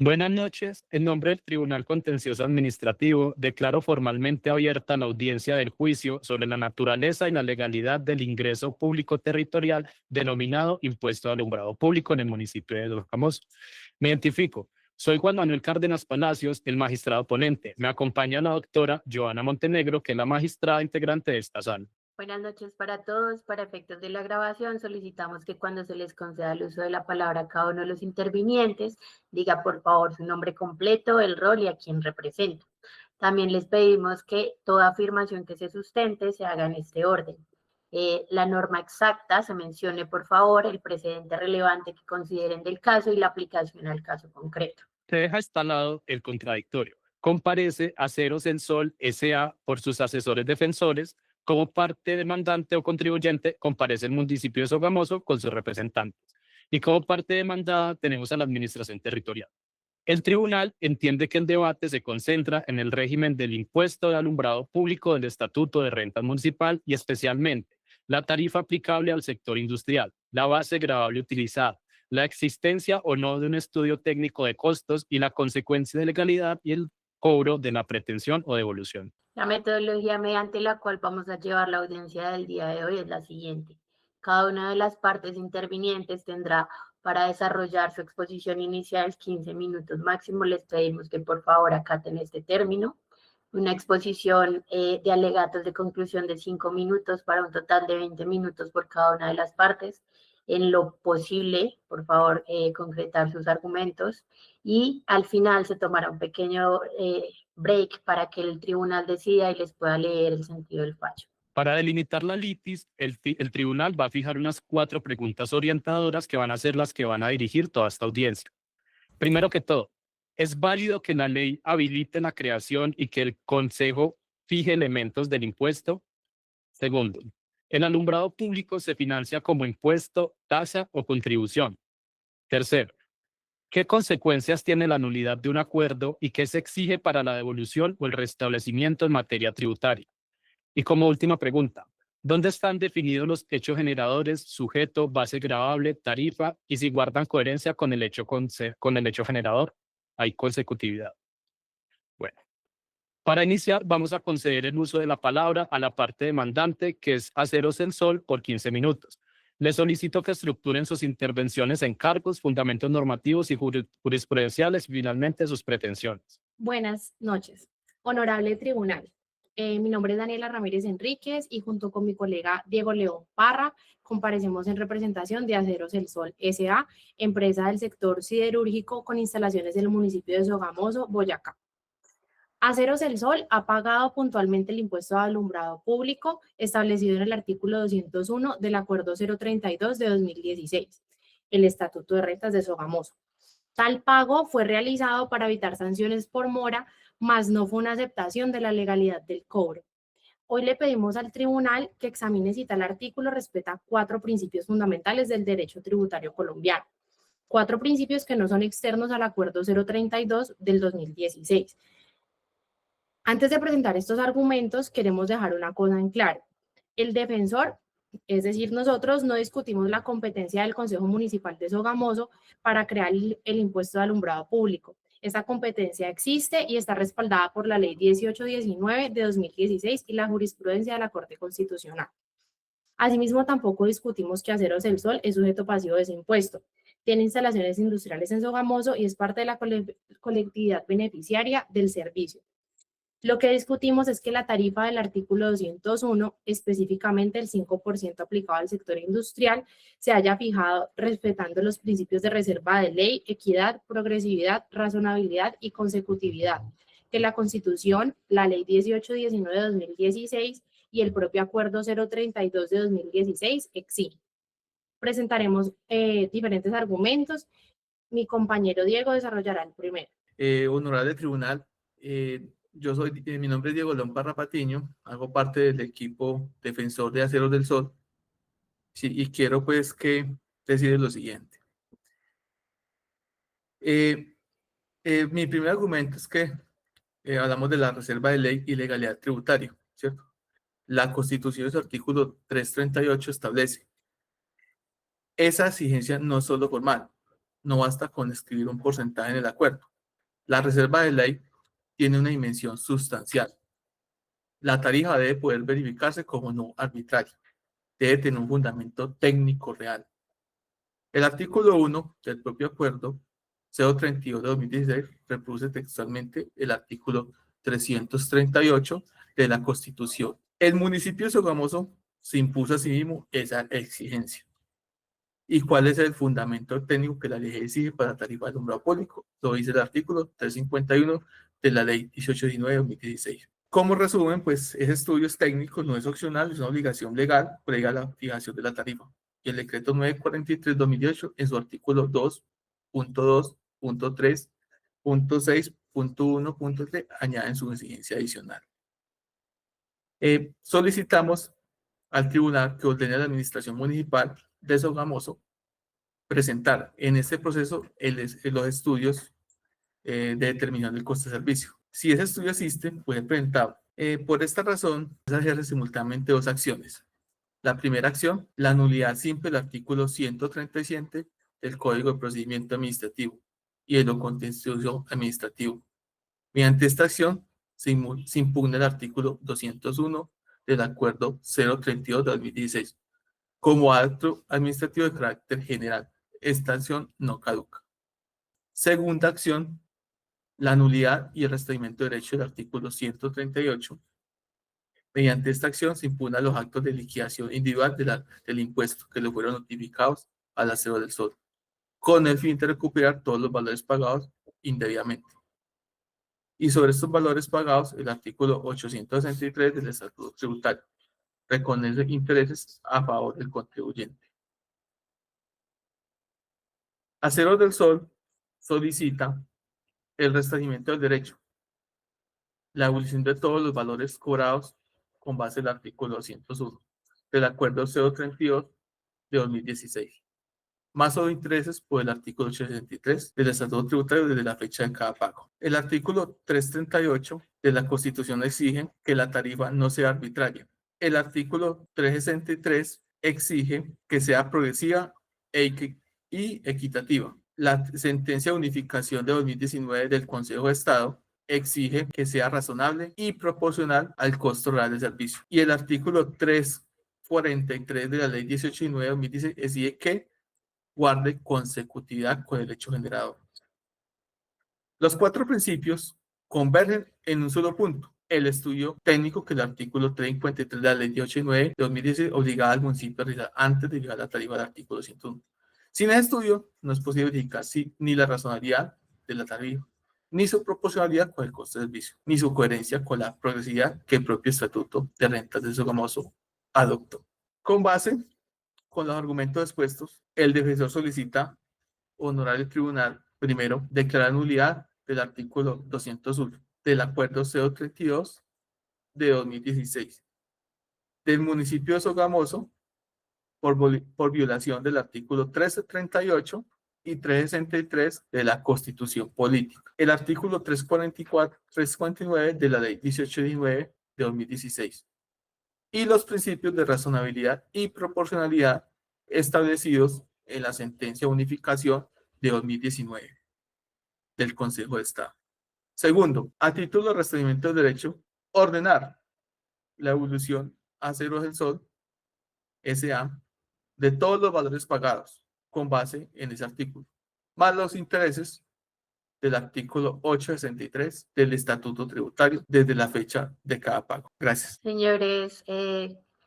Buenas noches. En nombre del Tribunal Contencioso Administrativo, declaro formalmente abierta la audiencia del juicio sobre la naturaleza y la legalidad del ingreso público territorial denominado Impuesto de Alumbrado Público en el municipio de Sogamoso. Me identifico. Soy Juan Manuel Cárdenas Palacios, el magistrado ponente. Me acompaña la doctora Joana Montenegro, que es la magistrada integrante de esta sala. Buenas noches para todos. Para efectos de la grabación, solicitamos que cuando se les conceda el uso de la palabra a cada uno de los intervinientes, diga por favor su nombre completo, el rol y a quién representa. También les pedimos que toda afirmación que se sustente se haga en este orden. La norma exacta se mencione, por favor, el precedente relevante que consideren del caso y la aplicación al caso concreto. Se deja instalado el contradictorio. Comparece a Ceros el Sol S.A. por sus asesores defensores. Como parte demandante o contribuyente, comparece el municipio de Sogamoso con sus representantes. Y como parte demandada, tenemos a la Administración Territorial. El tribunal entiende que el debate se concentra en el régimen del impuesto de alumbrado público del Estatuto de Renta Municipal y especialmente la tarifa aplicable al sector industrial, la base gravable utilizada, la existencia o no de un estudio técnico de costos y la consecuencia de legalidad y el cobro de la pretensión o devolución. La metodología mediante la cual vamos a llevar la audiencia del día de hoy es la siguiente. Cada una de las partes intervinientes tendrá para desarrollar su exposición inicial 15 minutos máximo. Les pedimos que por favor acaten este término. Una exposición de alegatos de conclusión de 5 minutos para un total de 20 minutos por cada una de las partes. En lo posible, por favor, concretar sus argumentos y al final se tomará un pequeño break para que el tribunal decida y les pueda leer el sentido del fallo. Para delimitar la litis, el tribunal va a fijar unas 4 preguntas orientadoras que van a ser las que van a dirigir toda esta audiencia. Primero que todo, ¿es válido que la ley habilite la creación y que el Consejo fije elementos del impuesto? Segundo, ¿el alumbrado público se financia como impuesto, tasa o contribución? Tercero, ¿qué consecuencias tiene la nulidad de un acuerdo y qué se exige para la devolución o el restablecimiento en materia tributaria? Y como última pregunta, ¿dónde están definidos los hechos generadores, sujeto, base gravable, tarifa y si guardan coherencia con el hecho generador? Hay consecutividad. Bueno, para iniciar vamos a conceder el uso de la palabra a la parte demandante, que es Aceros el Sol, por 15 minutos. Les solicito que estructuren sus intervenciones en cargos, fundamentos normativos y jurisprudenciales y finalmente sus pretensiones. Buenas noches, honorable tribunal. Mi nombre es Daniela Ramírez Enríquez y junto con mi colega Diego León Parra comparecemos en representación de Aceros El Sol S.A., empresa del sector siderúrgico con instalaciones en el municipio de Sogamoso, Boyacá. Aceros El Sol ha pagado puntualmente el impuesto de alumbrado público establecido en el artículo 201 del Acuerdo 032 de 2016, el Estatuto de Rentas de Sogamoso. Tal pago fue realizado para evitar sanciones por mora, mas no fue una aceptación de la legalidad del cobro. Hoy le pedimos al tribunal que examine si tal artículo respeta 4 principios fundamentales del derecho tributario colombiano. 4 principios que no son externos al Acuerdo 032 del 2016. Antes de presentar estos argumentos, queremos dejar una cosa en claro. El defensor, es decir, nosotros no discutimos la competencia del Consejo Municipal de Sogamoso para crear el impuesto de alumbrado público. Esta competencia existe y está respaldada por la Ley 1819 de 2016 y la jurisprudencia de la Corte Constitucional. Asimismo, tampoco discutimos que Aceros El Sol es sujeto pasivo de ese impuesto. Tiene instalaciones industriales en Sogamoso y es parte de la colectividad beneficiaria del servicio. Lo que discutimos es que la tarifa del artículo 201, específicamente el 5% aplicado al sector industrial, se haya fijado respetando los principios de reserva de ley, equidad, progresividad, razonabilidad y consecutividad, que la Constitución, la Ley 1819 de 2016 y el propio Acuerdo 032 de 2016 exigen. Presentaremos diferentes argumentos. Mi compañero Diego desarrollará el primero. Honorable tribunal, mi nombre es Diego León Parra Patiño, hago parte del equipo defensor de Aceros del Sol, sí, y quiero pues que decir lo siguiente. Mi primer argumento es que hablamos de la reserva de ley y legalidad tributaria, ¿cierto? La Constitución en su artículo 338 establece esa exigencia no es solo formal, no basta con escribir un porcentaje en el acuerdo, La reserva de ley tiene una dimensión sustancial. La tarifa debe poder verificarse como no arbitraria. Debe tener un fundamento técnico real. El artículo 1 del propio acuerdo 032 de 2016 reproduce textualmente el artículo 338 de la Constitución. El municipio de Sogamoso se impuso a sí mismo esa exigencia. ¿Y cuál es el fundamento técnico que la ley exige para la tarifa de alumbrado público? Lo dice el artículo 351 de la ley 1819 de 2016. Como resumen, pues ese estudio es técnico, no es opcional, es una obligación legal previa a la fijación de la tarifa. Y el decreto 943-2018 en su artículo 2.2.3.6.1.3 añaden su exigencia adicional. Solicitamos al tribunal que ordene a la administración municipal de Sogamoso presentar en este proceso los estudios de determinación del coste de servicio. Si ese estudio existe, puede presentar. Por esta razón, se ejercen simultáneamente dos acciones. La primera acción, la nulidad simple del artículo 137 del Código de Procedimiento Administrativo y de lo contencioso administrativo. Mediante esta acción, se impugna el artículo 201 del Acuerdo 032 de 2016 como acto administrativo de carácter general. Esta acción no caduca. Segunda acción, la nulidad y el restablecimiento de derecho del artículo 138. Mediante esta acción se impugnan los actos de liquidación individual del impuesto que le fueron notificados a la Acero del Sol, con el fin de recuperar todos los valores pagados indebidamente. Y sobre estos valores pagados, el artículo 863 del Estatuto Tributario reconoce intereses a favor del contribuyente. Acero del Sol solicita el restablecimiento del derecho, la abolición de todos los valores cobrados con base en el artículo 201 del Acuerdo 032 de 2016, más o intereses por el artículo 863 del Estatuto Tributario desde la fecha de cada pago. El artículo 338 de la Constitución exige que la tarifa no sea arbitraria. El artículo 363 exige que sea progresiva y equitativa. La sentencia de unificación de 2019 del Consejo de Estado exige que sea razonable y proporcional al costo real del servicio. Y el artículo 343 de la Ley 1819 de 2016 exige que guarde consecutividad con el hecho generador. Los cuatro principios convergen en un solo punto: el estudio técnico que el artículo 353 de la Ley 1819 de 2016 obligaba al municipio a realizar antes de llegar a la tarifa del artículo 101. Sin el estudio, no es posible verificar ni la razonabilidad de la tarifa, ni su proporcionalidad con el costo de servicio, ni su coherencia con la progresividad que el propio Estatuto de Rentas de Sogamoso adoptó. Con base con los argumentos expuestos, el defensor solicita honorar el tribunal, primero, declarar nulidad del artículo 201 del Acuerdo 032 de 2016 del municipio de Sogamoso por violación del artículo 338 y 363 de la Constitución Política, el artículo 349 de la Ley 1819 de 2016 y los principios de razonabilidad y proporcionalidad establecidos en la sentencia de unificación de 2019 del Consejo de Estado. Segundo, a título de restablecimiento del derecho, ordenar la evolución a Acero del Sol S.A. de todos los valores pagados con base en ese artículo, más los intereses del artículo 863 del Estatuto Tributario desde la fecha de cada pago. Gracias. Señores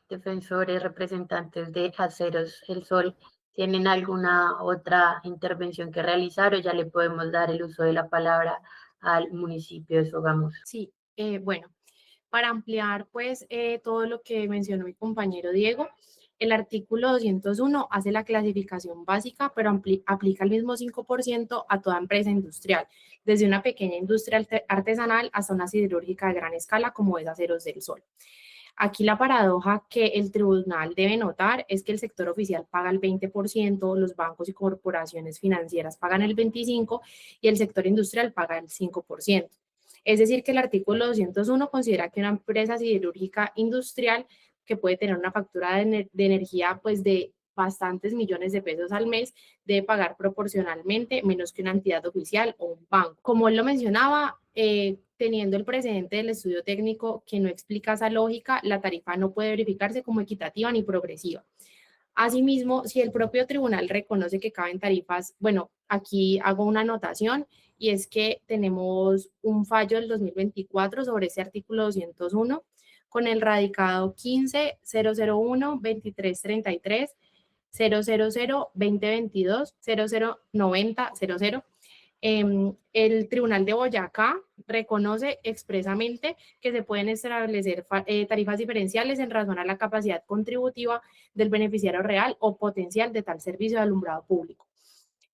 defensores, representantes de Aceros El Sol, ¿tienen alguna otra intervención que realizar o ya le podemos dar el uso de la palabra al municipio de Sogamoso? Sí, bueno, para ampliar pues todo lo que mencionó mi compañero Diego, el artículo 201 hace la clasificación básica, pero aplica el mismo 5% a toda empresa industrial, desde una pequeña industria artesanal hasta una siderúrgica de gran escala como es Aceros del Sol. Aquí la paradoja que el tribunal debe notar es que el sector oficial paga el 20%, los bancos y corporaciones financieras pagan el 25% y el sector industrial paga el 5%. Es decir, que el artículo 201 considera que una empresa siderúrgica industrial que puede tener una factura de energía pues de bastantes millones de pesos al mes, debe pagar proporcionalmente menos que una entidad oficial o un banco. Como él lo mencionaba, teniendo el precedente del estudio técnico que no explica esa lógica, la tarifa no puede verificarse como equitativa ni progresiva. Asimismo, si el propio tribunal reconoce que caben tarifas, bueno, aquí hago una anotación y es que tenemos un fallo del 2024 sobre ese artículo 201 con el radicado 15.001.2333, 000.2022, 009000. El Tribunal de Boyacá reconoce expresamente que se pueden establecer tarifas diferenciales en razón a la capacidad contributiva del beneficiario real o potencial de tal servicio de alumbrado público.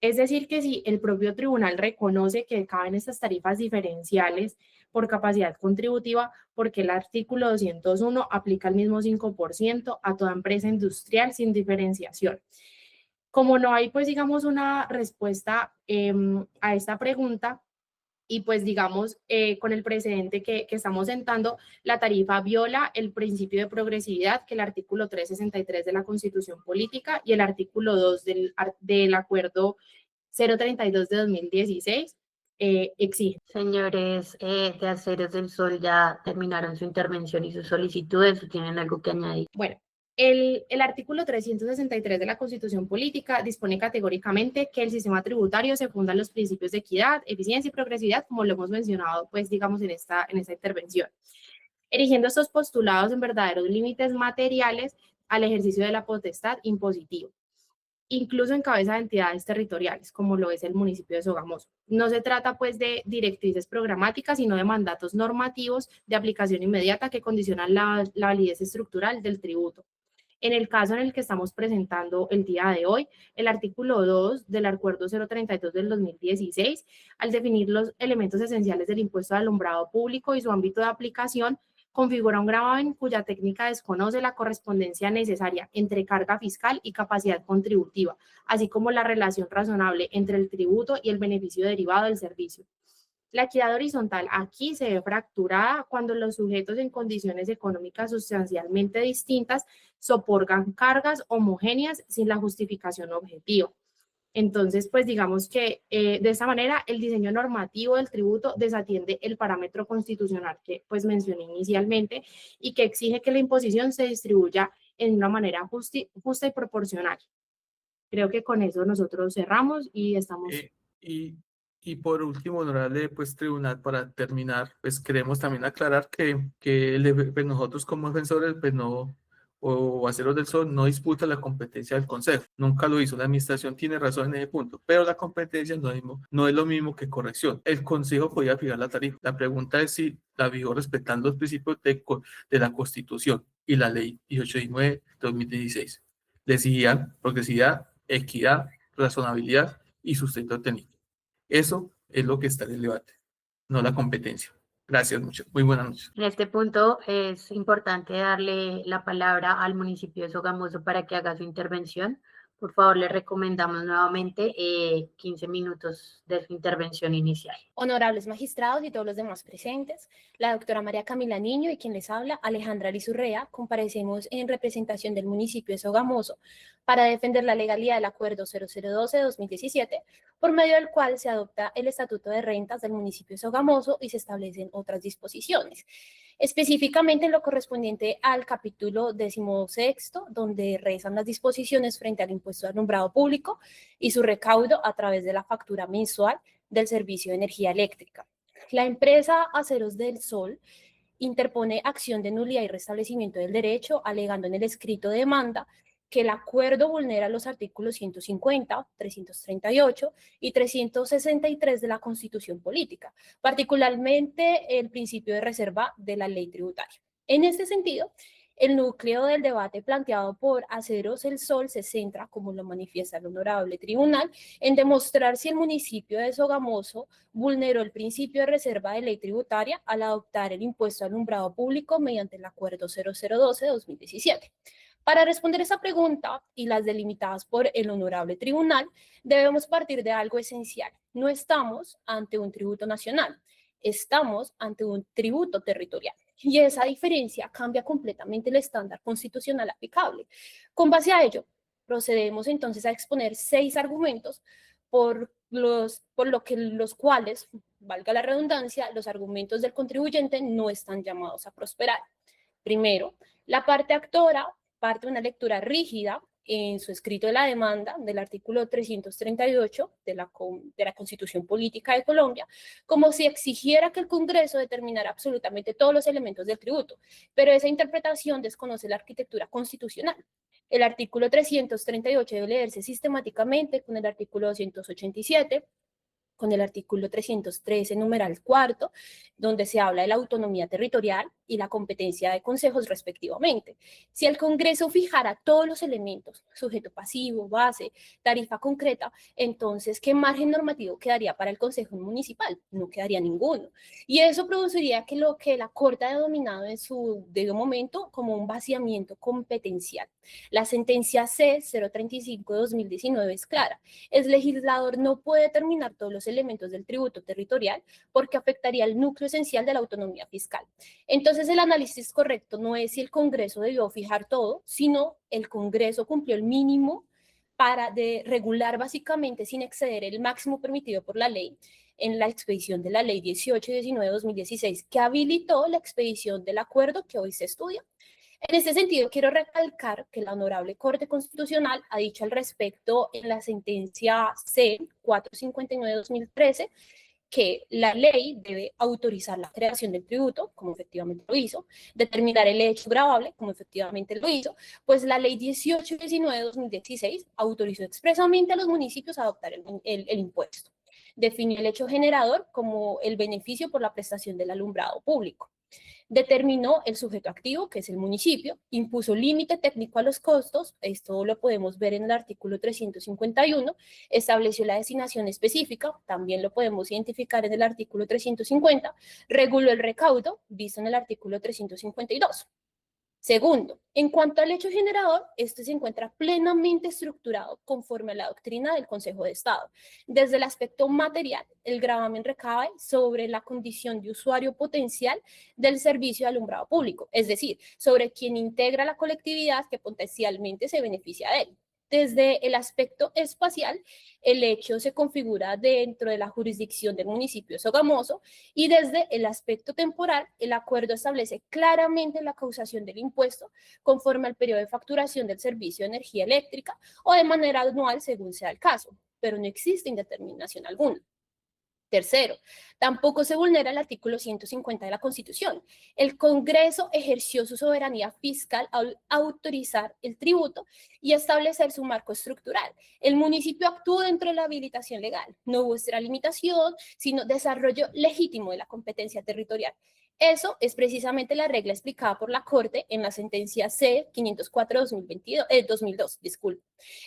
Es decir, que si el propio tribunal reconoce que caben estas tarifas diferenciales por capacidad contributiva, porque el artículo 201 aplica el mismo 5% a toda empresa industrial sin diferenciación. Como no hay, pues, digamos, una respuesta a esta pregunta, y pues digamos, con el precedente que estamos sentando, la tarifa viola el principio de progresividad que el artículo 363 de la Constitución Política y el artículo 2 del Acuerdo 032 de 2016 exigen. Señores de Aceros del Sol, ya terminaron su intervención y sus solicitudes, ¿o tienen algo que añadir? Bueno, el artículo 363 de la Constitución Política dispone categóricamente que el sistema tributario se funda en los principios de equidad, eficiencia y progresividad, como lo hemos mencionado, pues, digamos, en esta intervención, erigiendo estos postulados en verdaderos límites materiales al ejercicio de la potestad impositiva, incluso en cabeza de entidades territoriales, como lo es el municipio de Sogamoso. No se trata, pues, de directrices programáticas, sino de mandatos normativos de aplicación inmediata que condicionan la validez estructural del tributo. En el caso en el que estamos presentando el día de hoy, el artículo 2 del Acuerdo 032 del 2016, al definir los elementos esenciales del impuesto de alumbrado público y su ámbito de aplicación, configura un gravamen cuya técnica desconoce la correspondencia necesaria entre carga fiscal y capacidad contributiva, así como la relación razonable entre el tributo y el beneficio derivado del servicio. La equidad horizontal aquí se ve fracturada cuando los sujetos en condiciones económicas sustancialmente distintas soportan cargas homogéneas sin la justificación objetiva. Entonces, pues digamos que de esta manera el diseño normativo del tributo desatiende el parámetro constitucional que, pues, mencioné inicialmente y que exige que la imposición se distribuya en una manera justa y proporcional. Creo que con eso nosotros cerramos y estamos... Y por último, honorable, pues, tribunal, para terminar, pues queremos también aclarar que pues, nosotros como defensores, pues no, o Aceros del Sol, no disputa la competencia del Consejo. Nunca lo hizo. La administración tiene razón en ese punto, pero la competencia no es lo mismo que corrección. El Consejo podía fijar la tarifa. La pregunta es si la fijó respetando los principios de la Constitución y la Ley 1819/2016. Le exigían progresividad, equidad, razonabilidad y sustento técnico. Eso es lo que está en el debate, no la competencia. Gracias mucho. Muy buenas noches. En este punto es importante darle la palabra al municipio de Sogamoso para que haga su intervención. Por favor, le recomendamos nuevamente 15 minutos de su intervención inicial. Honorables magistrados y todos los demás presentes, la doctora María Camila Niño y quien les habla, Alejandra Lizurrea, comparecemos en representación del municipio de Sogamoso para defender la legalidad del Acuerdo 0012-2017, por medio del cual se adopta el Estatuto de Rentas del municipio de Sogamoso y se establecen otras disposiciones. Específicamente en lo correspondiente al capítulo 16, donde rezan las disposiciones frente al impuesto de alumbrado público y su recaudo a través de la factura mensual del servicio de energía eléctrica. La empresa Aceros del Sol interpone acción de nulidad y restablecimiento del derecho, alegando en el escrito de demanda que el acuerdo vulnera los artículos 150, 338 y 363 de la Constitución Política, particularmente el principio de reserva de la ley tributaria. En este sentido, el núcleo del debate planteado por Aceros del Sol se centra, como lo manifiesta el honorable tribunal, en demostrar si el municipio de Sogamoso vulneró el principio de reserva de ley tributaria al adoptar el impuesto al alumbrado público mediante el acuerdo 0012-2017. Para responder esa pregunta y las delimitadas por el honorable tribunal, debemos partir de algo esencial. No estamos ante un tributo nacional, estamos ante un tributo territorial. Y esa diferencia cambia completamente el estándar constitucional aplicable. Con base a ello, Procedemos entonces a exponer 6 argumentos por los cuales, valga la redundancia, los argumentos del contribuyente no están llamados a prosperar. Primero, la parte actora parte de una lectura rígida en su escrito de la demanda del artículo 338 de la Constitución Política de Colombia, como si exigiera que el Congreso determinara absolutamente todos los elementos del tributo, pero esa interpretación desconoce la arquitectura constitucional. El artículo 338 debe leerse sistemáticamente con el artículo 287, con el artículo 313, numeral cuarto, donde se habla de la autonomía territorial y la competencia de consejos respectivamente. Si el Congreso fijara todos los elementos, sujeto pasivo, base, tarifa concreta, entonces, ¿qué margen normativo quedaría para el Consejo Municipal? No quedaría ninguno. Y eso produciría que lo que la Corte ha denominado en su debido momento como un vaciamiento competencial. La sentencia C-035 de 2019 es clara. El legislador no puede determinar todos los elementos del tributo territorial porque afectaría el núcleo esencial de la autonomía fiscal. Entonces, el análisis correcto no es si el Congreso debió fijar todo, sino el Congreso cumplió el mínimo para regular básicamente sin exceder el máximo permitido por la ley en la expedición de la Ley 18 y 19 de 2016, que habilitó la expedición del acuerdo que hoy se estudia. En este sentido, quiero recalcar que la Honorable Corte Constitucional ha dicho al respecto en la sentencia C-459-2013 que la ley debe autorizar la creación del tributo, como efectivamente lo hizo, determinar el hecho gravable, como efectivamente lo hizo, pues la Ley 18 y 19 de 2016 autorizó expresamente a los municipios a adoptar el impuesto. Definió el hecho generador como el beneficio por la prestación del alumbrado público. Determinó el sujeto activo, que es el municipio, impuso límite técnico a los costos, esto lo podemos ver en el artículo 351, estableció la designación específica, también lo podemos identificar en el artículo 350, reguló el recaudo, visto en el artículo 352. Segundo, en cuanto al hecho generador, este se encuentra plenamente estructurado conforme a la doctrina del Consejo de Estado. Desde el aspecto material, el gravamen recae sobre la condición de usuario potencial del servicio de alumbrado público, es decir, sobre quien integra la colectividad que potencialmente se beneficia de él. Desde el aspecto espacial, el hecho se configura dentro de la jurisdicción del municipio de Sogamoso y desde el aspecto temporal, el acuerdo establece claramente la causación del impuesto conforme al periodo de facturación del servicio de energía eléctrica o de manera anual según sea el caso, pero no existe indeterminación alguna. Tercero, tampoco se vulnera el artículo 150 de la Constitución. El Congreso ejerció su soberanía fiscal al autorizar el tributo y establecer su marco estructural. El municipio actuó dentro de la habilitación legal. No hubo extralimitación, sino desarrollo legítimo de la competencia territorial. Eso es precisamente la regla explicada por la Corte en la sentencia C-504-2002.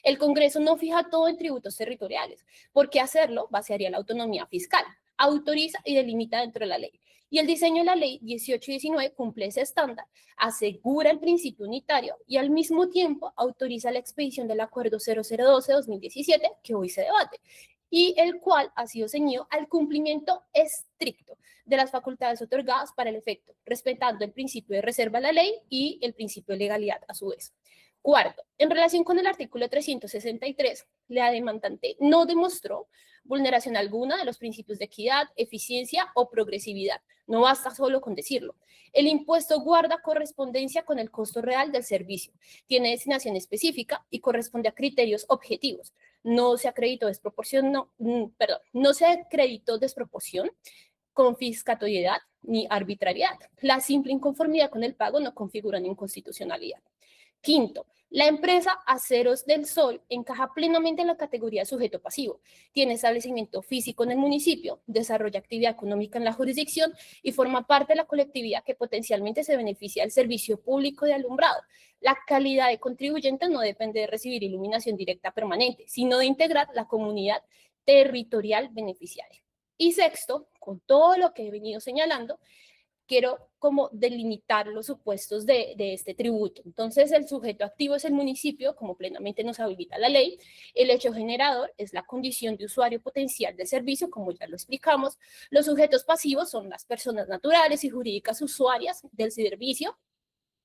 El Congreso no fija todo en tributos territoriales, porque hacerlo vaciaría la autonomía fiscal, autoriza y delimita dentro de la ley. Y el diseño de la ley 18 y 19 cumple ese estándar, asegura el principio unitario y al mismo tiempo autoriza la expedición del Acuerdo 0012-2017 que hoy se debate, y el cual ha sido ceñido al cumplimiento estricto de las facultades otorgadas para el efecto, respetando el principio de reserva de la ley y el principio de legalidad a su vez. Cuarto, en relación con el artículo 363, la demandante no demostró vulneración alguna de los principios de equidad, eficiencia o progresividad. No basta solo con decirlo. El impuesto guarda correspondencia con el costo real del servicio, tiene designación específica y corresponde a criterios objetivos. No se acreditó desproporción, confiscatoriedad ni arbitrariedad. La simple inconformidad con el pago no configura una inconstitucionalidad. Quinto, la empresa Aceros del Sol encaja plenamente en la categoría de sujeto pasivo. Tiene establecimiento físico en el municipio, desarrolla actividad económica en la jurisdicción y forma parte de la colectividad que potencialmente se beneficia del servicio público de alumbrado. La calidad de contribuyente no depende de recibir iluminación directa permanente, sino de integrar la comunidad territorial beneficiaria. Y sexto, con todo lo que he venido señalando, quiero como delimitar los supuestos de este tributo. Entonces, el sujeto activo es el municipio, como plenamente nos habilita la ley. El hecho generador es la condición de usuario potencial del servicio, como ya lo explicamos. Los sujetos pasivos son las personas naturales y jurídicas usuarias del servicio,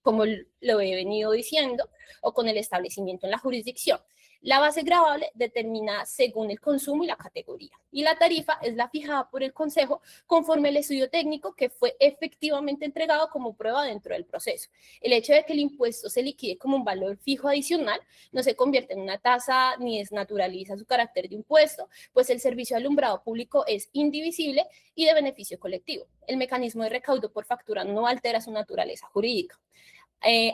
como lo he venido diciendo, o con el establecimiento en la jurisdicción. La base gravable determina según el consumo y la categoría, y la tarifa es la fijada por el Consejo conforme al estudio técnico que fue efectivamente entregado como prueba dentro del proceso. El hecho de que el impuesto se liquide como un valor fijo adicional no se convierte en una tasa ni desnaturaliza su carácter de impuesto, pues el servicio de alumbrado público es indivisible y de beneficio colectivo. El mecanismo de recaudo por factura no altera su naturaleza jurídica.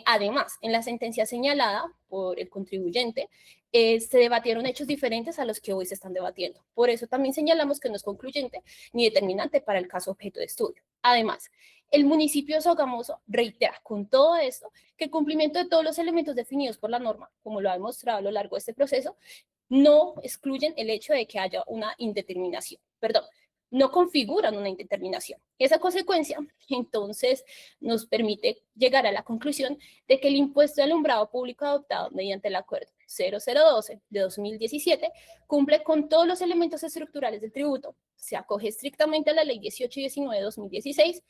Además, en la sentencia señalada por el contribuyente, se debatieron hechos diferentes a los que hoy se están debatiendo. Por eso también señalamos que no es concluyente ni determinante para el caso objeto de estudio. Además, el municipio de Sogamoso reitera con todo esto que el cumplimiento de todos los elementos definidos por la norma, como lo ha demostrado a lo largo de este proceso, no excluyen el hecho de que haya una indeterminación, no configuran una indeterminación. Esa consecuencia, entonces, nos permite llegar a la conclusión de que el impuesto de alumbrado público adoptado mediante el acuerdo 0012 de 2017 cumple con todos los elementos estructurales del tributo, se acoge estrictamente a la ley 18 y 19 de 2016,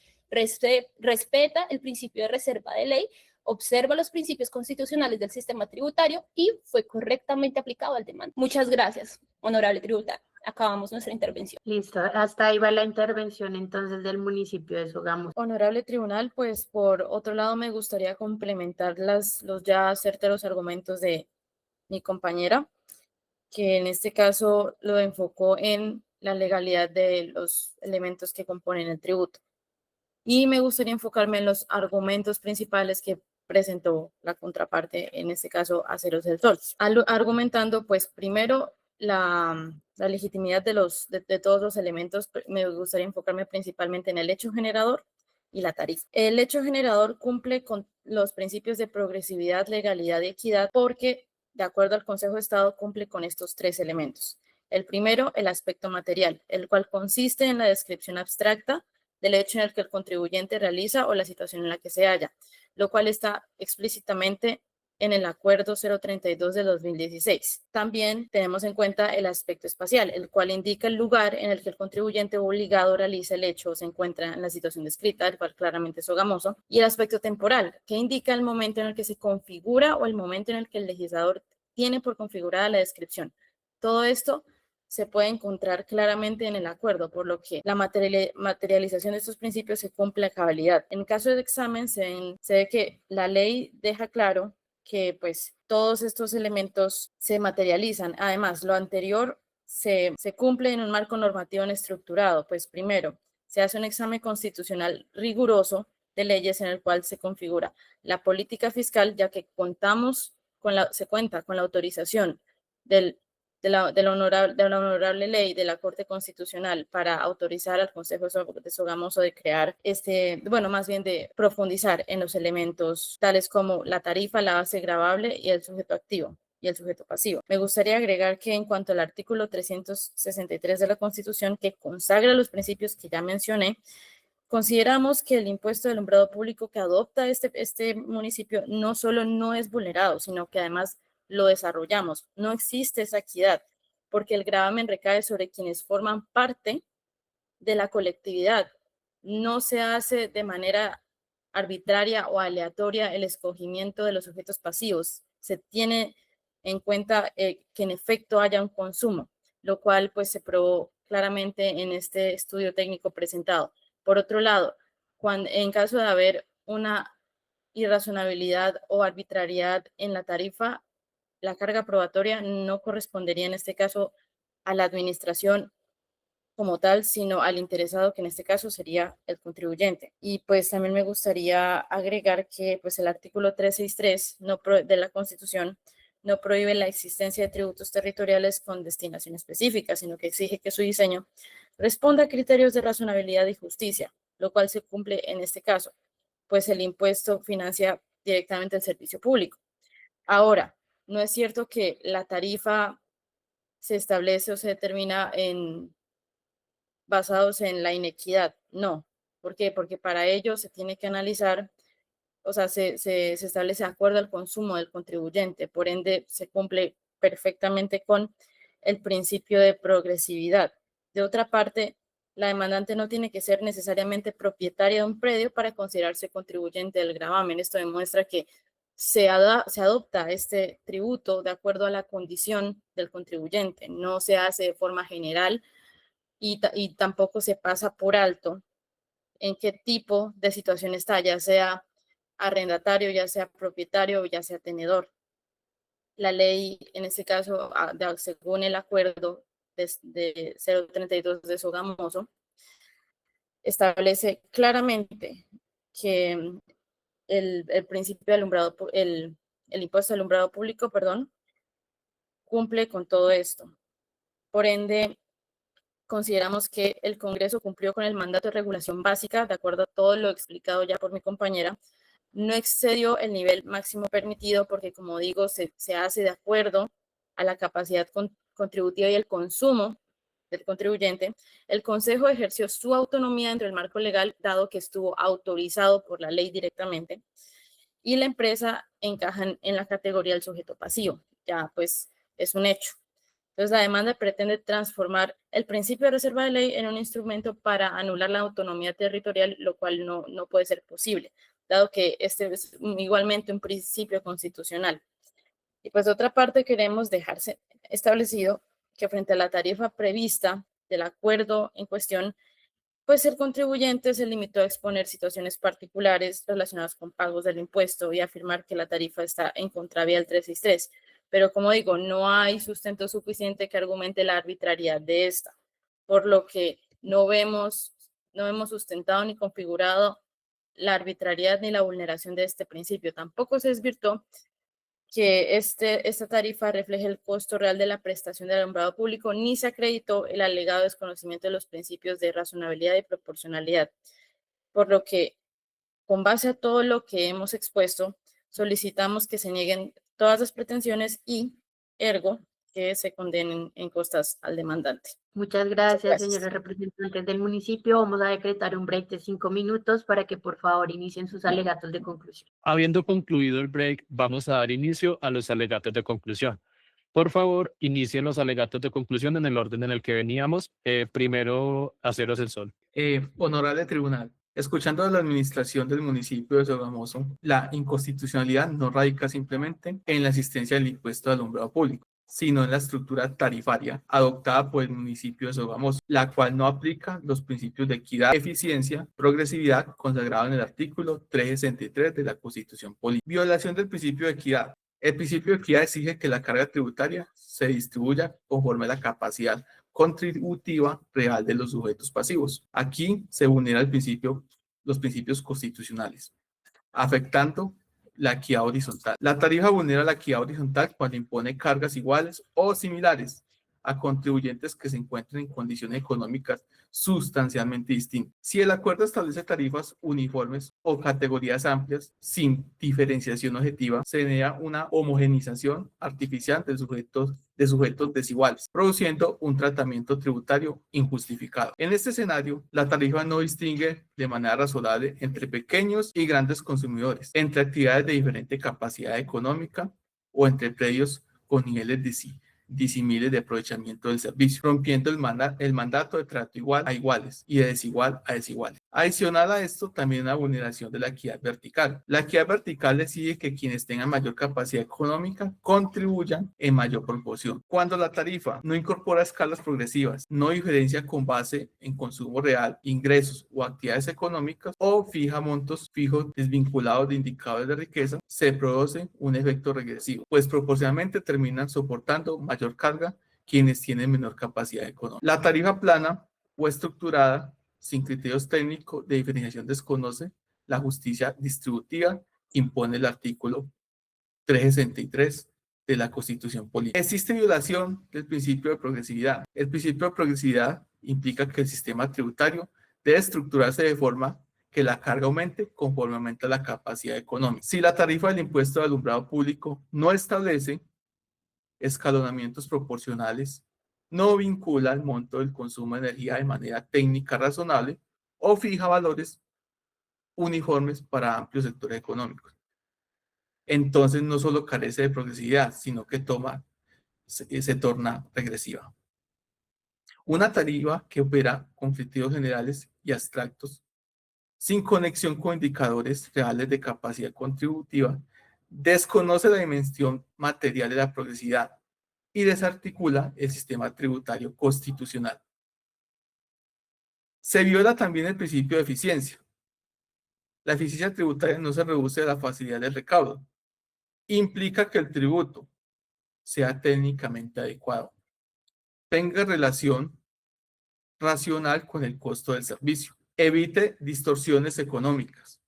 respeta el principio de reserva de ley, observa los principios constitucionales del sistema tributario y fue correctamente aplicado al demanda. Muchas gracias, honorable tributario. Acabamos nuestra intervención. Listo, hasta ahí va la intervención entonces del municipio de Sogamoso. Honorable tribunal, pues por otro lado me gustaría complementar los ya certeros argumentos de mi compañera, que en este caso lo enfocó en la legalidad de los elementos que componen el tributo. Y me gustaría enfocarme en los argumentos principales que presentó la contraparte, en este caso Aceros del Sol, argumentando pues primero la legitimidad de todos los elementos. Me gustaría enfocarme principalmente en el hecho generador y la tarifa. El hecho generador cumple con los principios de progresividad, legalidad y equidad porque, de acuerdo al Consejo de Estado, cumple con estos tres elementos. El primero, el aspecto material, el cual consiste en la descripción abstracta del hecho en el que el contribuyente realiza o la situación en la que se halla, lo cual está explícitamente en el Acuerdo 032 de 2016. También tenemos en cuenta el aspecto espacial, el cual indica el lugar en el que el contribuyente obligado realiza el hecho o se encuentra en la situación descrita, el cual claramente es Sogamoso, y el aspecto temporal, que indica el momento en el que se configura o el momento en el que el legislador tiene por configurada la descripción. Todo esto se puede encontrar claramente en el acuerdo, por lo que la materialización de estos principios se cumple a cabalidad. En caso de examen se ve que la ley deja claro que pues todos estos elementos se materializan. Además, lo anterior se cumple en un marco normativo estructurado. Pues primero, se hace un examen constitucional riguroso de leyes en el cual se configura la política fiscal, ya que se cuenta con la autorización de la honorable ley de la Corte Constitucional para autorizar al Consejo de Sogamoso de crear más bien de profundizar en los elementos tales como la tarifa, la base gravable y el sujeto activo y el sujeto pasivo. Me gustaría agregar que en cuanto al artículo 363 de la Constitución, que consagra los principios que ya mencioné, consideramos que el impuesto de alumbrado público que adopta este municipio no solo no es vulnerado, sino que además lo desarrollamos. No existe esa equidad, porque el gravamen recae sobre quienes forman parte de la colectividad. No se hace de manera arbitraria o aleatoria el escogimiento de los sujetos pasivos. Se tiene en cuenta que en efecto haya un consumo, lo cual pues se probó claramente en este estudio técnico presentado. Por otro lado, en caso de haber una irrazonabilidad o arbitrariedad en la tarifa, la carga probatoria no correspondería en este caso a la administración como tal, sino al interesado, que en este caso sería el contribuyente. Y pues también me gustaría agregar que pues el artículo 363 de la Constitución no prohíbe la existencia de tributos territoriales con destinación específica, sino que exige que su diseño responda a criterios de razonabilidad y justicia, lo cual se cumple en este caso, pues el impuesto financia directamente el servicio público. Ahora, no es cierto que la tarifa se establece o se determina basados en la inequidad. No. ¿Por qué? Porque para ello se tiene que analizar, o sea, se establece de acuerdo al consumo del contribuyente. Por ende, se cumple perfectamente con el principio de progresividad. De otra parte, la demandante no tiene que ser necesariamente propietaria de un predio para considerarse contribuyente del gravamen. Esto demuestra que se adopta este tributo de acuerdo a la condición del contribuyente, no se hace de forma general y tampoco se pasa por alto en qué tipo de situación está, ya sea arrendatario, ya sea propietario o ya sea tenedor. La ley, en este caso, según el acuerdo de 032 de Sogamoso, establece claramente que el principio de alumbrado, el impuesto de alumbrado público, perdón, cumple con todo esto. Por ende, consideramos que el Congreso cumplió con el mandato de regulación básica, de acuerdo a todo lo explicado ya por mi compañera, no excedió el nivel máximo permitido porque, como digo, se hace de acuerdo a la capacidad contributiva y el consumo del contribuyente. El Consejo ejerció su autonomía dentro del marco legal, dado que estuvo autorizado por la ley directamente, y la empresa encaja en la categoría del sujeto pasivo. Ya, pues, es un hecho. Entonces, la demanda pretende transformar el principio de reserva de ley en un instrumento para anular la autonomía territorial, lo cual no puede ser posible, dado que este es igualmente un principio constitucional. Y pues, de otra parte, queremos dejarse establecido que frente a la tarifa prevista del acuerdo en cuestión, pues el contribuyente se limitó a exponer situaciones particulares relacionadas con pagos del impuesto y afirmar que la tarifa está en contravía del 363. Pero como digo, no hay sustento suficiente que argumente la arbitrariedad de esta, por lo que no hemos sustentado ni configurado la arbitrariedad ni la vulneración de este principio. Tampoco se desvirtuó que esta tarifa refleje el costo real de la prestación del alumbrado público, ni se acreditó el alegado desconocimiento de los principios de razonabilidad y proporcionalidad. Por lo que, con base a todo lo que hemos expuesto, solicitamos que se nieguen todas las pretensiones y, ergo, que se condenen en costas al demandante. Muchas gracias, Gracias. señores representantes del municipio. Vamos a decretar un break de 5 minutos para que por favor inicien sus alegatos de conclusión. Habiendo concluido el break, vamos a dar inicio a los alegatos de conclusión. Por favor, inicien los alegatos de conclusión en el orden en el que veníamos. Primero, Aceros del Sol. Honorable Tribunal, escuchando a la administración del municipio de Sogamoso, la inconstitucionalidad no radica simplemente en la existencia del impuesto de alumbrado público, sino en la estructura tarifaria adoptada por el municipio de Sogamoso, la cual no aplica los principios de equidad, eficiencia, progresividad consagrados en el artículo 363 de la Constitución Política. Violación del principio de equidad. El principio de equidad exige que la carga tributaria se distribuya conforme a la capacidad contributiva real de los sujetos pasivos. Aquí se vulnera los principios constitucionales, afectando la equidad horizontal. La tarifa vulnera la equidad horizontal cuando impone cargas iguales o similares a contribuyentes que se encuentren en condiciones económicas sustancialmente distintas. Si el acuerdo establece tarifas uniformes o categorías amplias sin diferenciación objetiva, se genera una homogenización artificial de sujetos desiguales, produciendo un tratamiento tributario injustificado. En este escenario, la tarifa no distingue de manera razonable entre pequeños y grandes consumidores, entre actividades de diferente capacidad económica o entre predios con niveles disímiles de aprovechamiento del servicio, rompiendo el mandato de trato igual a iguales y de desigual a desiguales. Adicional a esto, también una vulneración de la equidad vertical. La equidad vertical decide que quienes tengan mayor capacidad económica contribuyan en mayor proporción. Cuando la tarifa no incorpora escalas progresivas, no diferencia con base en consumo real, ingresos o actividades económicas, o fija montos fijos desvinculados de indicadores de riqueza, se produce un efecto regresivo, pues proporcionalmente terminan soportando mayor carga quienes tienen menor capacidad económica. La tarifa plana o estructurada sin criterios técnicos de diferenciación desconoce la justicia distributiva que impone el artículo 363 de la Constitución Política. Existe violación del principio de progresividad. El principio de progresividad implica que el sistema tributario debe estructurarse de forma que la carga aumente conforme aumenta la capacidad económica. Si la tarifa del impuesto de alumbrado público no establece escalonamientos proporcionales, no vincula el monto del consumo de energía de manera técnica razonable o fija valores uniformes para amplios sectores económicos, entonces no solo carece de progresividad, sino que se torna regresiva. Una tarifa que opera con criterios generales y abstractos, sin conexión con indicadores reales de capacidad contributiva, desconoce la dimensión material de la progresividad y desarticula el sistema tributario constitucional. Se viola también el principio de eficiencia. La eficiencia tributaria no se reduce a la facilidad del recaudo. Implica que el tributo sea técnicamente adecuado, tenga relación racional con el costo del servicio, evite distorsiones económicas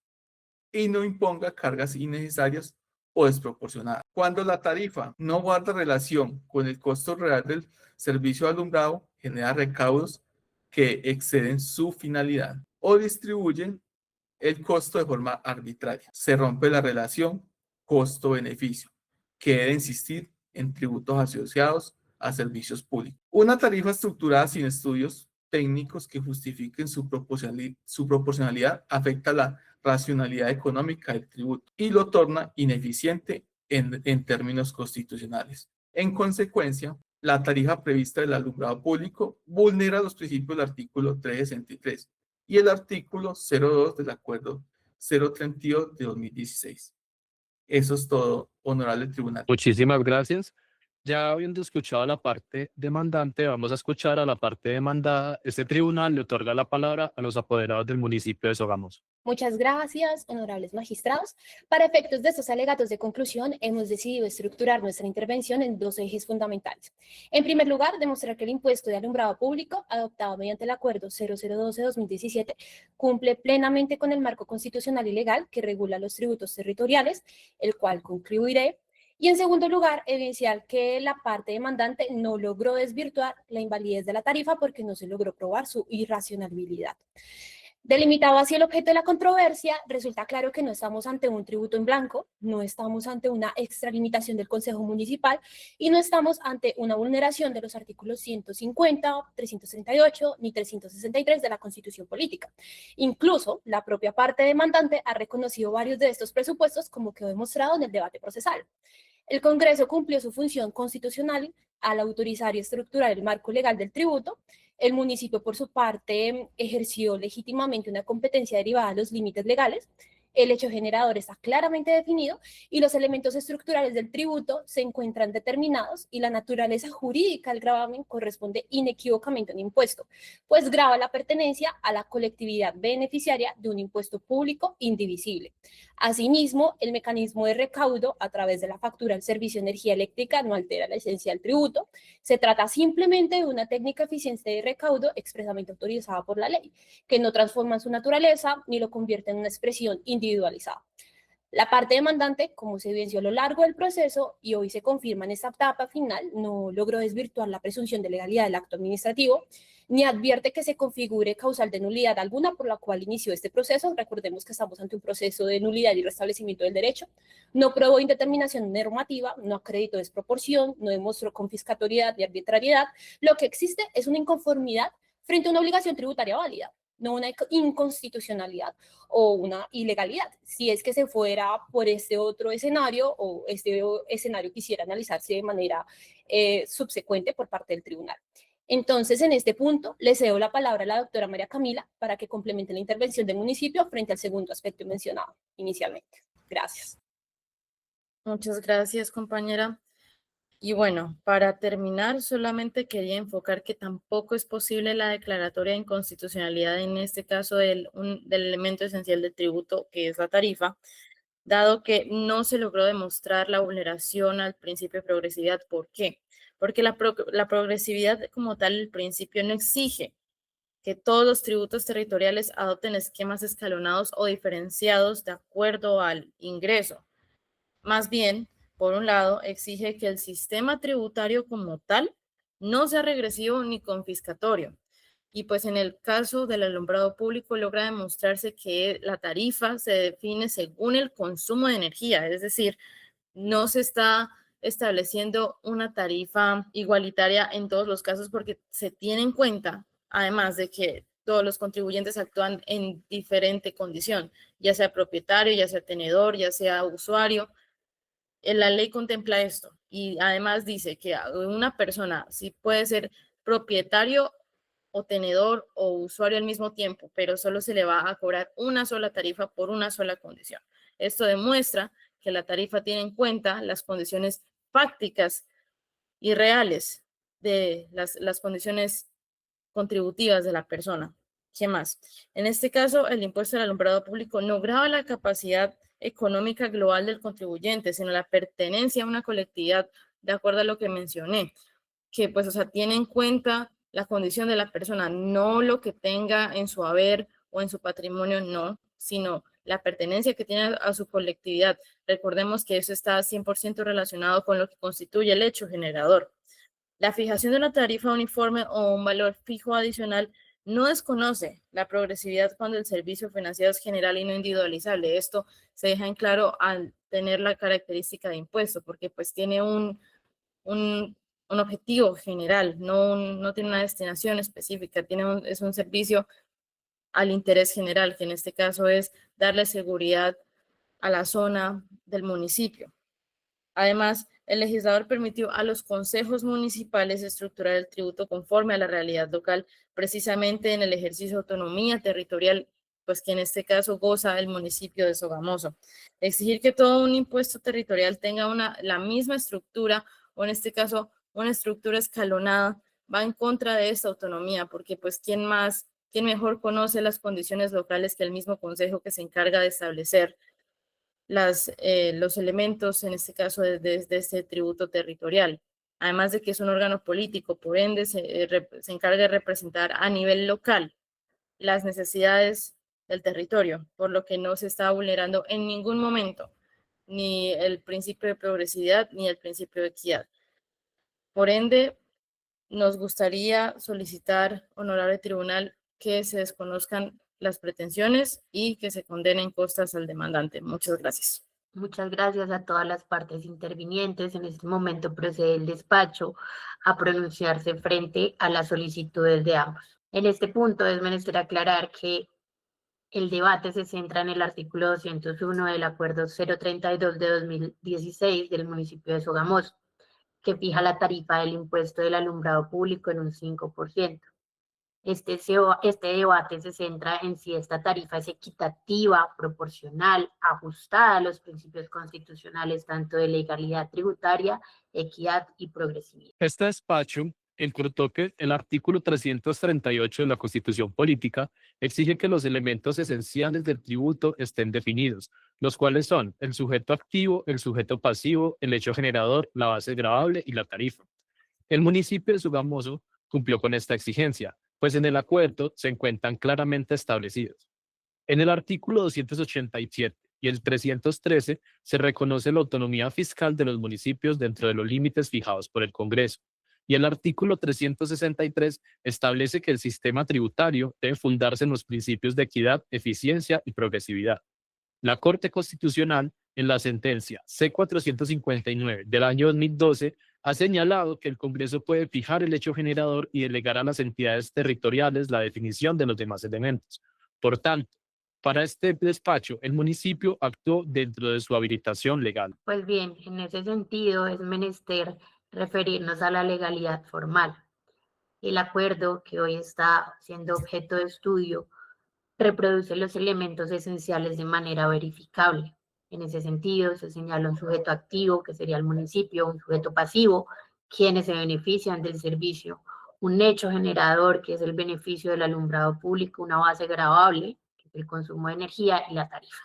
y no imponga cargas innecesarias o desproporcionadas. Cuando la tarifa no guarda relación con el costo real del servicio alumbrado, genera recaudos que exceden su finalidad o distribuyen el costo de forma arbitraria. Se rompe la relación costo-beneficio, que debe insistir en tributos asociados a servicios públicos. Una tarifa estructurada sin estudios técnicos que justifiquen su proporcionalidad afecta la racionalidad económica del tributo y lo torna ineficiente en términos constitucionales. En consecuencia, la tarifa prevista del alumbrado público vulnera los principios del artículo 363 y el artículo 02 del Acuerdo 032 de 2016. Eso es todo, honorable tribunal. Muchísimas gracias. Ya habiendo escuchado a la parte demandante, vamos a escuchar a la parte demandada. Este tribunal le otorga la palabra a los apoderados del municipio de Sogamoso. Muchas gracias, honorables magistrados. Para efectos de estos alegatos de conclusión, hemos decidido estructurar nuestra intervención en dos ejes fundamentales. En primer lugar, demostrar que el impuesto de alumbrado público, adoptado mediante el Acuerdo 0012-2017, cumple plenamente con el marco constitucional y legal que regula los tributos territoriales, el cual concluiré. Y en segundo lugar, evidenciar que la parte demandante no logró desvirtuar la invalidez de la tarifa porque no se logró probar su irracionalidad. Delimitado así el objeto de la controversia, resulta claro que no estamos ante un tributo en blanco, no estamos ante una extralimitación del Consejo Municipal y no estamos ante una vulneración de los artículos 150, 338 ni 363 de la Constitución Política. Incluso la propia parte demandante ha reconocido varios de estos presupuestos como quedó demostrado en el debate procesal. El Congreso cumplió su función constitucional al autorizar y estructurar el marco legal del tributo. El municipio, por su parte, ejerció legítimamente una competencia derivada de los límites legales. El hecho generador está claramente definido y los elementos estructurales del tributo se encuentran determinados y la naturaleza jurídica del gravamen corresponde inequívocamente a un impuesto, pues grava la pertenencia a la colectividad beneficiaria de un impuesto público indivisible. Asimismo, el mecanismo de recaudo a través de la factura del servicio de energía eléctrica no altera la esencia del tributo. Se trata simplemente de una técnica eficiente de recaudo expresamente autorizada por la ley, que no transforma su naturaleza ni lo convierte en una expresión individualizada. La parte demandante, como se evidenció a lo largo del proceso y hoy se confirma en esta etapa final, no logró desvirtuar la presunción de legalidad del acto administrativo, ni advierte que se configure causal de nulidad alguna por la cual inició este proceso. Recordemos que estamos ante un proceso de nulidad y restablecimiento del derecho. No probó indeterminación normativa, no acreditó desproporción, no demostró confiscatoriedad ni arbitrariedad. Lo que existe es una inconformidad frente a una obligación tributaria válida, no una inconstitucionalidad o una ilegalidad. Si es que se fuera por este otro escenario o este escenario quisiera analizarse de manera subsecuente por parte del tribunal. Entonces, en este punto, le cedo la palabra a la doctora María Camila para que complemente la intervención del municipio frente al segundo aspecto mencionado inicialmente. Gracias. Muchas gracias, compañera. Y bueno, para terminar, solamente quería enfocar que tampoco es posible la declaratoria de inconstitucionalidad en este caso del elemento esencial del tributo, que es la tarifa, dado que no se logró demostrar la vulneración al principio de progresividad. ¿Por qué? Porque la progresividad como tal, el principio no exige que todos los tributos territoriales adopten esquemas escalonados o diferenciados de acuerdo al ingreso. Más bien, por un lado, exige que el sistema tributario como tal no sea regresivo ni confiscatorio. Y pues en el caso del alumbrado público logra demostrarse que la tarifa se define según el consumo de energía, es decir, no se está estableciendo una tarifa igualitaria en todos los casos porque se tiene en cuenta, además de que todos los contribuyentes actúan en diferente condición, ya sea propietario, ya sea tenedor, ya sea usuario. La ley contempla esto y además dice que una persona sí puede ser propietario o tenedor o usuario al mismo tiempo, pero solo se le va a cobrar una sola tarifa por una sola condición. Esto demuestra que la tarifa tiene en cuenta las condiciones fácticas y reales de las condiciones contributivas de la persona. ¿Qué más? En este caso, el impuesto al alumbrado público no grava la capacidad económica global del contribuyente, sino la pertenencia a una colectividad, de acuerdo a lo que mencioné, que pues, o sea, tiene en cuenta la condición de la persona, no lo que tenga en su haber o en su patrimonio, no, sino la pertenencia que tiene a su colectividad. Recordemos que eso está 100% relacionado con lo que constituye el hecho generador. La fijación de una tarifa uniforme o un valor fijo adicional no desconoce la progresividad cuando el servicio financiero es general y no individualizable. Esto se deja en claro al tener la característica de impuesto, porque pues tiene un objetivo general, no tiene una destinación específica, es un servicio al interés general, que en este caso es darle seguridad a la zona del municipio. Además, el legislador permitió a los consejos municipales estructurar el tributo conforme a la realidad local, precisamente en el ejercicio de autonomía territorial, pues que en este caso goza el municipio de Sogamoso. Exigir que todo un impuesto territorial tenga la misma estructura, o en este caso una estructura escalonada, va en contra de esta autonomía, porque pues quién mejor conoce las condiciones locales que el mismo consejo que se encarga de establecer los elementos, en este caso, de este tributo territorial. Además de que es un órgano político, por ende, se encarga de representar a nivel local las necesidades del territorio, por lo que no se está vulnerando en ningún momento ni el principio de progresividad ni el principio de equidad. Por ende, nos gustaría solicitar, honorable tribunal, que se desconozcan las pretensiones y que se condenen costas al demandante. Muchas gracias. Muchas gracias a todas las partes intervinientes. En este momento procede el despacho a pronunciarse frente a las solicitudes de ambos. En este punto es menester aclarar que el debate se centra en el artículo 201 del Acuerdo 032 de 2016 del municipio de Sogamoso, que fija la tarifa del impuesto del alumbrado público en un 5%. Este debate se centra en si esta tarifa es equitativa, proporcional, ajustada a los principios constitucionales tanto de legalidad tributaria, equidad y progresividad. Este despacho encontró que el artículo 338 de la Constitución Política exige que los elementos esenciales del tributo estén definidos, los cuales son el sujeto activo, el sujeto pasivo, el hecho generador, la base gravable y la tarifa. El municipio de Sogamoso cumplió con esta exigencia, pues en el acuerdo se encuentran claramente establecidos. En el artículo 287 y el 313 se reconoce la autonomía fiscal de los municipios dentro de los límites fijados por el Congreso. Y el artículo 363 establece que el sistema tributario debe fundarse en los principios de equidad, eficiencia y progresividad. La Corte Constitucional, en la sentencia C-459 del año 2012, ha señalado que el Congreso puede fijar el hecho generador y delegar a las entidades territoriales la definición de los demás elementos. Por tanto, para este despacho, el municipio actuó dentro de su habilitación legal. Pues bien, en ese sentido es menester referirnos a la legalidad formal. El acuerdo que hoy está siendo objeto de estudio reproduce los elementos esenciales de manera verificable. En ese sentido, se señala un sujeto activo, que sería el municipio, un sujeto pasivo, quienes se benefician del servicio, un hecho generador, que es el beneficio del alumbrado público, una base gravable, que es el consumo de energía, y la tarifa.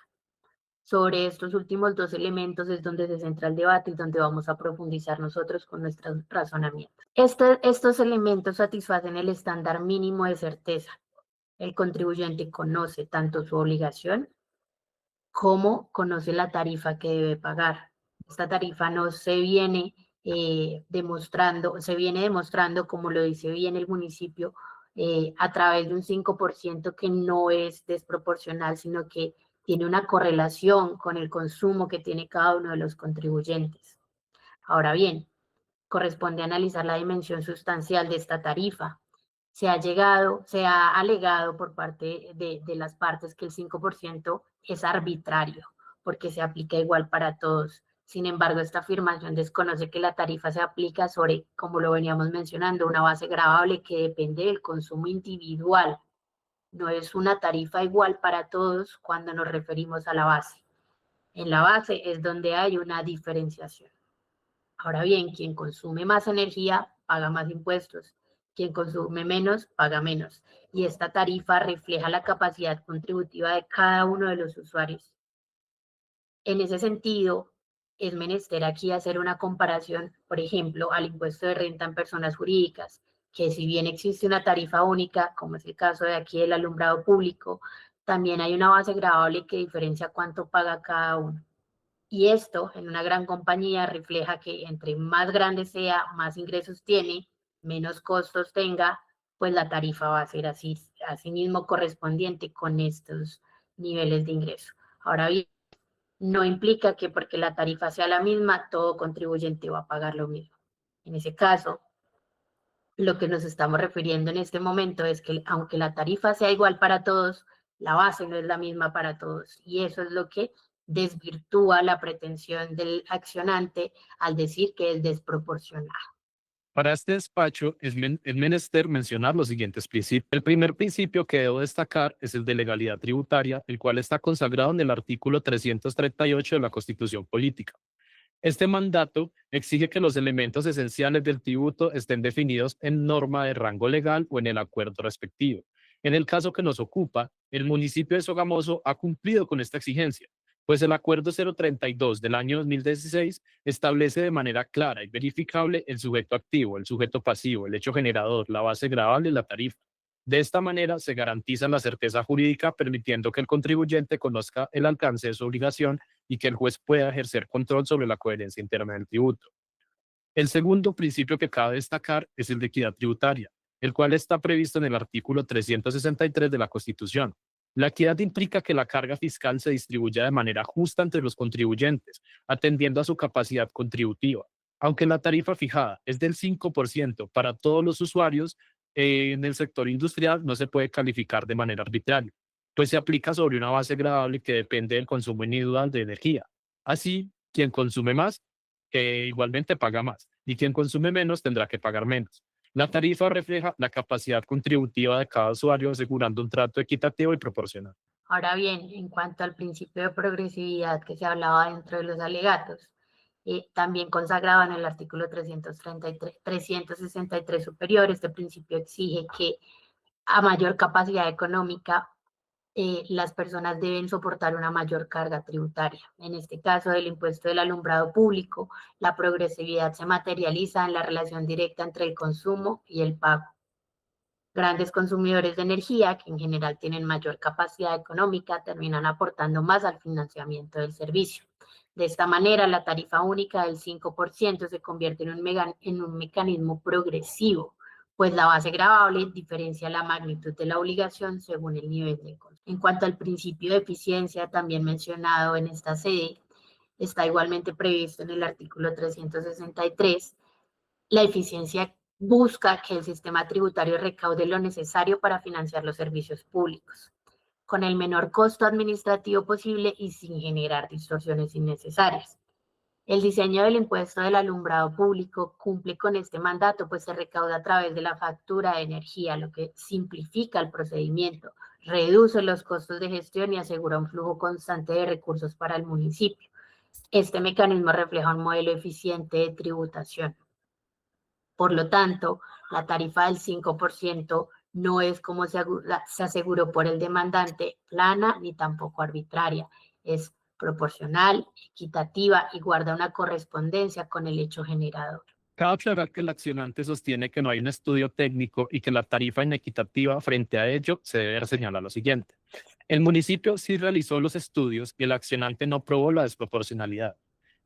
Sobre estos últimos dos elementos es donde se centra el debate y donde vamos a profundizar nosotros con nuestros razonamientos. Estos elementos satisfacen el estándar mínimo de certeza. El contribuyente conoce tanto su obligación como conoce la tarifa que debe pagar. Esta tarifa no se viene demostrando, como lo dice bien el municipio, a través de un 5% que no es desproporcional, sino que tiene una correlación con el consumo que tiene cada uno de los contribuyentes. Ahora bien, corresponde analizar la dimensión sustancial de esta tarifa. Se ha alegado por parte de las partes que el 5% es arbitrario, porque se aplica igual para todos, Sin embargo, esta afirmación desconoce que la tarifa se aplica sobre, como lo veníamos mencionando, una base gravable que depende del consumo individual. No es una tarifa igual para todos cuando nos referimos a la base. En la base es donde hay una diferenciación. Ahora bien, quien consume más energía paga más impuestos, quien consume menos paga menos. Y esta tarifa refleja la capacidad contributiva de cada uno de los usuarios. En ese sentido, es menester aquí hacer una comparación, por ejemplo, al impuesto de renta en personas jurídicas, que si bien existe una tarifa única, como es el caso de aquí del alumbrado público, también hay una base gravable que diferencia cuánto paga cada uno. Y esto, en una gran compañía, refleja que entre más grande sea, más ingresos tiene, menos costos tenga, pues la tarifa va a ser así mismo correspondiente con estos niveles de ingreso. Ahora bien, no implica que porque la tarifa sea la misma, todo contribuyente va a pagar lo mismo. En ese caso, lo que nos estamos refiriendo en este momento es que aunque la tarifa sea igual para todos, la base no es la misma para todos. Y eso es lo que desvirtúa la pretensión del accionante al decir que es desproporcionada. Para este despacho es menester mencionar los siguientes principios. El primer principio que debo destacar es el de legalidad tributaria, el cual está consagrado en el artículo 338 de la Constitución Política. Este mandato exige que los elementos esenciales del tributo estén definidos en norma de rango legal o en el acuerdo respectivo. En el caso que nos ocupa, el municipio de Sogamoso ha cumplido con esta exigencia, pues el acuerdo 032 del año 2016 establece de manera clara y verificable el sujeto activo, el sujeto pasivo, el hecho generador, la base gravable y la tarifa. De esta manera se garantiza la certeza jurídica, permitiendo que el contribuyente conozca el alcance de su obligación y que el juez pueda ejercer control sobre la coherencia interna del tributo. El segundo principio que cabe destacar es el de equidad tributaria, el cual está previsto en el artículo 363 de la Constitución. La equidad implica que la carga fiscal se distribuya de manera justa entre los contribuyentes, atendiendo a su capacidad contributiva. Aunque la tarifa fijada es del 5% para todos los usuarios, en el sector industrial no se puede calificar de manera arbitraria, pues se aplica sobre una base gradable que depende del consumo individual de energía. Así, quien consume más, igualmente paga más, y quien consume menos tendrá que pagar menos. La tarifa refleja la capacidad contributiva de cada usuario, asegurando un trato equitativo y proporcional. Ahora bien, en cuanto al principio de progresividad que se hablaba dentro de los alegatos, también consagrado en el artículo 363 superior, este principio exige que a mayor capacidad económica, las personas deben soportar una mayor carga tributaria. En este caso del impuesto del alumbrado público, la progresividad se materializa en la relación directa entre el consumo y el pago. Grandes consumidores de energía, que en general tienen mayor capacidad económica, terminan aportando más al financiamiento del servicio. De esta manera, la tarifa única del 5% se convierte en un mecanismo progresivo, pues la base gravable diferencia la magnitud de la obligación según el nivel de consumo. En cuanto al principio de eficiencia, también mencionado en esta sede, está igualmente previsto en el artículo 363. La eficiencia busca que el sistema tributario recaude lo necesario para financiar los servicios públicos, con el menor costo administrativo posible y sin generar distorsiones innecesarias. El diseño del impuesto del alumbrado público cumple con este mandato, pues se recauda a través de la factura de energía, lo que simplifica el procedimiento, reduce los costos de gestión y asegura un flujo constante de recursos para el municipio. Este mecanismo refleja un modelo eficiente de tributación. Por lo tanto, la tarifa del 5% no es, como se aseguró por el demandante, plana ni tampoco arbitraria. Es proporcional, equitativa y guarda una correspondencia con el hecho generador. Cabe aclarar que el accionante sostiene que no hay un estudio técnico y que la tarifa inequitativa frente a ello se debe señalar lo siguiente. El municipio sí realizó los estudios y el accionante no probó la desproporcionalidad.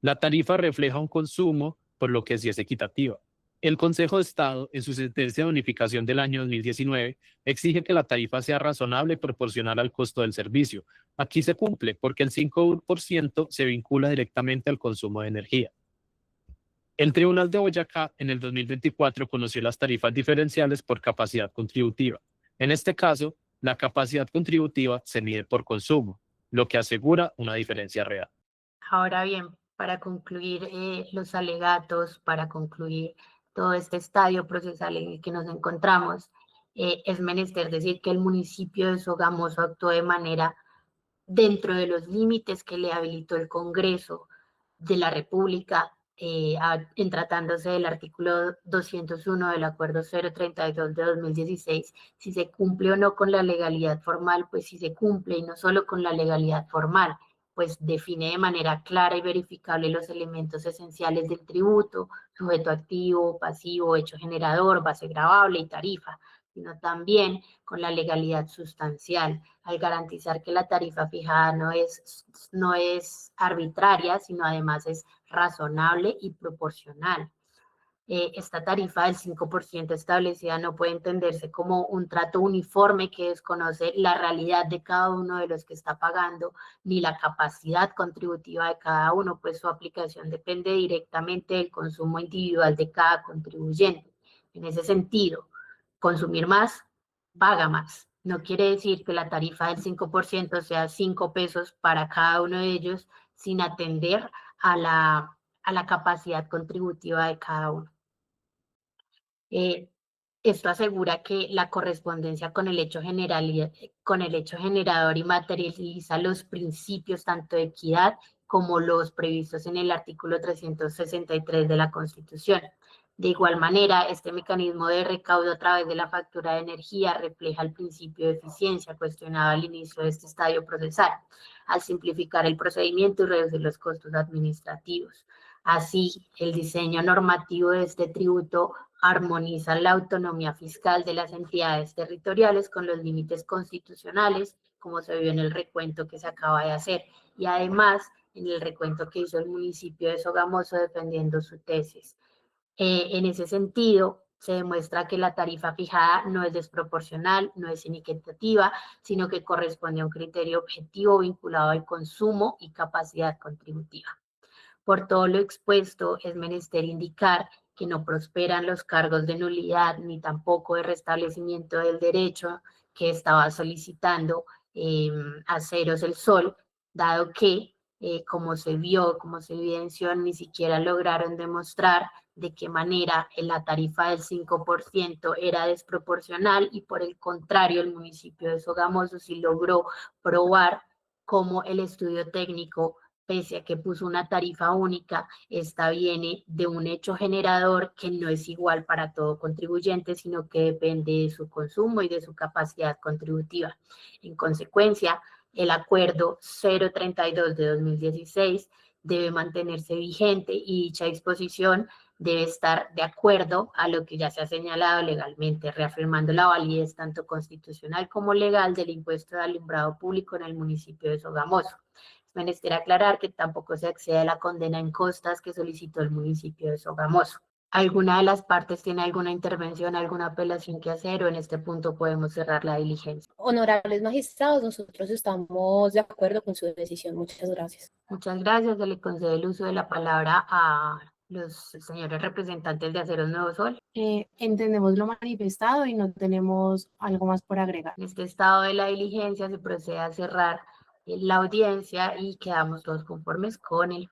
La tarifa refleja un consumo, por lo que sí es equitativa. El Consejo de Estado, en su sentencia de unificación del año 2019, exige que la tarifa sea razonable y proporcional al costo del servicio. Aquí se cumple porque el 5% se vincula directamente al consumo de energía. El Tribunal de Boyacá en el 2024 conoció las tarifas diferenciales por capacidad contributiva. En este caso, la capacidad contributiva se mide por consumo, lo que asegura una diferencia real. Ahora bien, para concluir los alegatos, para concluir todo este estadio procesal en el que nos encontramos, es menester decir que el municipio de Sogamoso actuó de manera dentro de los límites que le habilitó el Congreso de la República, en tratándose del artículo 201 del Acuerdo 032 de 2016, si se cumple o no con la legalidad formal, pues si se cumple, y no solo con la legalidad formal, pues define de manera clara y verificable los elementos esenciales del tributo, sujeto activo, pasivo, hecho generador, base gravable y tarifa, sino también con la legalidad sustancial, al garantizar que la tarifa fijada no es arbitraria, sino además es razonable y proporcional. Esta tarifa del 5% establecida no puede entenderse como un trato uniforme que desconoce la realidad de cada uno de los que está pagando, ni la capacidad contributiva de cada uno, pues su aplicación depende directamente del consumo individual de cada contribuyente. En ese sentido, consumir más, paga más. No quiere decir que la tarifa del 5% sea 5 pesos para cada uno de ellos, sin atender a la capacidad contributiva de cada uno. Esto asegura que la correspondencia con el hecho generador y materializa los principios tanto de equidad como los previstos en el artículo 363 de la Constitución. De igual manera, este mecanismo de recaudo a través de la factura de energía refleja el principio de eficiencia cuestionado al inicio de este estadio procesal, al simplificar el procedimiento y reducir los costos administrativos. Así, el diseño normativo de este tributo armoniza la autonomía fiscal de las entidades territoriales con los límites constitucionales, como se vio en el recuento que se acaba de hacer, y además en el recuento que hizo el municipio de Sogamoso defendiendo su tesis. En ese sentido, se demuestra que la tarifa fijada no es desproporcional, no es inequitativa, sino que corresponde a un criterio objetivo vinculado al consumo y capacidad contributiva. Por todo lo expuesto, es menester indicar que no prosperan los cargos de nulidad ni tampoco de restablecimiento del derecho que estaba solicitando Aceros del Sol, dado que, como se vio, como se evidenció, ni siquiera lograron demostrar de qué manera la tarifa del 5% era desproporcional y por el contrario el municipio de Sogamoso sí logró probar cómo el estudio técnico, pese a que puso una tarifa única, esta viene de un hecho generador que no es igual para todo contribuyente, sino que depende de su consumo y de su capacidad contributiva. En consecuencia, el acuerdo 032 de 2016 debe mantenerse vigente y dicha disposición debe estar de acuerdo a lo que ya se ha señalado legalmente, reafirmando la validez tanto constitucional como legal del impuesto de alumbrado público en el municipio de Sogamoso. Es menester aclarar que tampoco se accede a la condena en costas que solicitó el municipio de Sogamoso. ¿Alguna de las partes tiene alguna intervención, alguna apelación que hacer o en este punto podemos cerrar la diligencia? Honorables magistrados, nosotros estamos de acuerdo con su decisión. Muchas gracias. Muchas gracias. Se le concede el uso de la palabra a los señores representantes de Aceros Nuevo Sol. Entendemos lo manifestado y no tenemos algo más por agregar. En este estado de la diligencia se procede a cerrar la audiencia y quedamos todos conformes con el